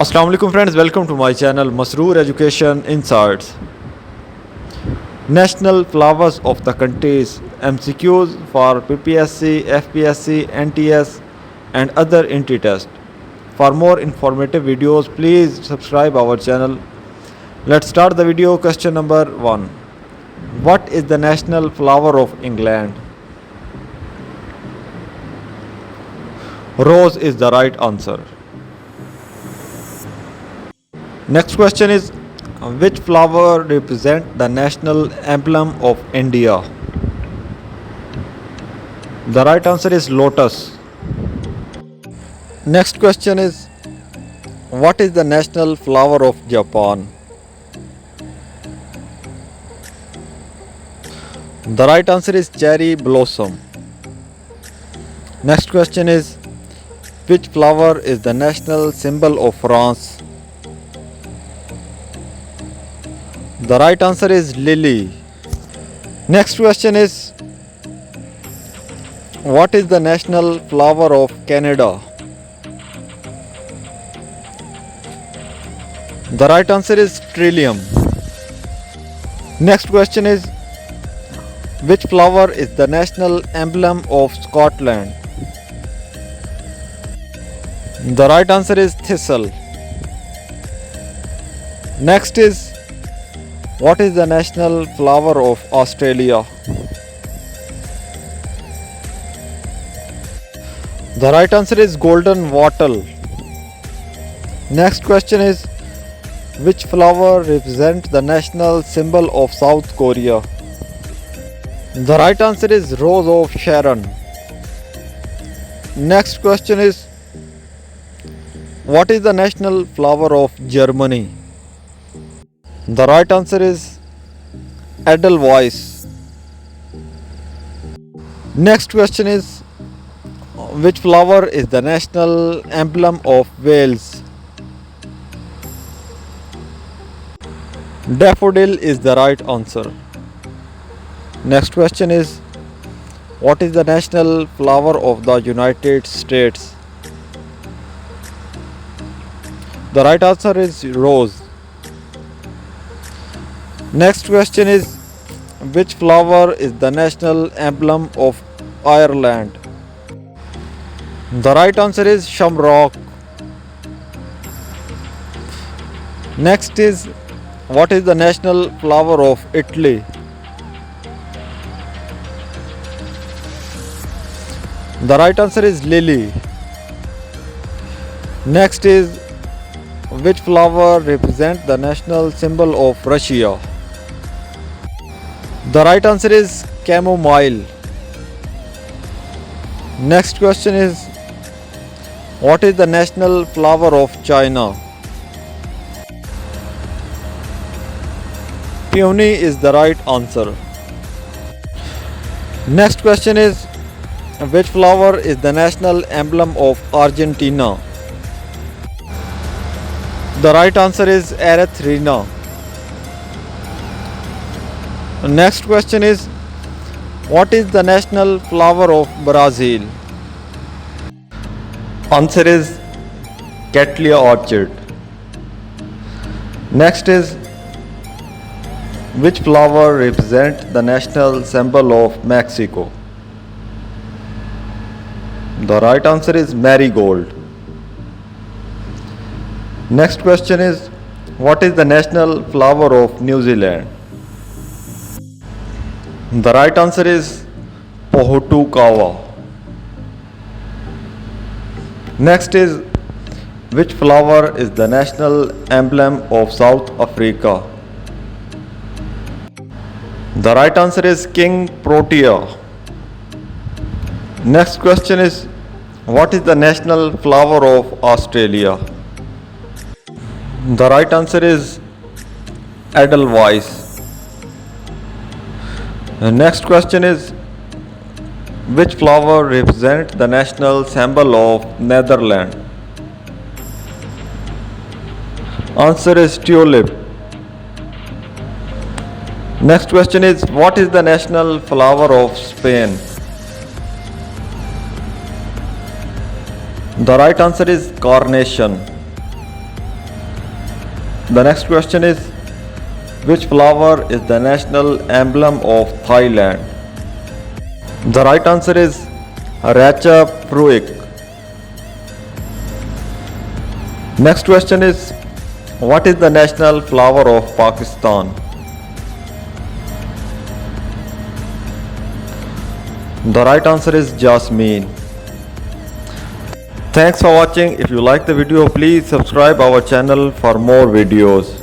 Assalamu alaikum friends, welcome to my channel Masroor Education Insights. National flowers of the countries, MCQs for PPSC, FPSC, NTS and other entry tests. For more informative videos, please subscribe our channel. Let's start the video. Question number 1. What is the national flower of England? Rose is the right answer. Next question is, which flower represents the national emblem of India? The right answer is lotus. Next question is, what is the national flower of Japan? The right answer is cherry blossom. Next question is, which flower is the national symbol of France? The right answer is lily. Next question is, what is the national flower of Canada? The right answer is trillium. Next question is, which flower is the national emblem of Scotland? The right answer is thistle. Next is, what is the national flower of Australia? The right answer is golden wattle. Next question is, which flower represents the national symbol of South Korea? The right answer is rose of Sharon. Next question is, what is the national flower of Germany? The right answer is Edelweiss. Next question is, which flower is the national emblem of Wales? Daffodil is the right answer. Next question is, what is the national flower of the United States? The right answer is rose. Next question is, which flower is the national emblem of Ireland? The right answer is shamrock. Next is, what is the national flower of Italy? The right answer is lily. Next is, which flower represents the national symbol of Russia? The right answer is chamomile. Next question is, what is the national flower of China? Peony is the right answer. Next question is, which flower is the national emblem of Argentina? The right answer is erythrina. Next question is, what is the national flower of Brazil? Answer is Cattleya orchid. Next is, which flower represents the national symbol of Mexico? The right answer is marigold. Next question is, what is the national flower of New Zealand? The right answer is Pohutukawa. Next is, which flower is the national emblem of South Africa? The right answer is King Protea. Next question is, what is the national flower of Australia? The right answer is Edelweiss. Next question is, which flower represents the national symbol of Netherlands? Answer is tulip. Next question is, what is the national flower of Spain? The right answer is carnation. The next question is, which flower is the national emblem of Thailand? The right answer is Racha Pruik. Next question is, what is the national flower of Pakistan? The right answer is jasmine. Thanks for watching. If you like the video, please subscribe our channel for more videos.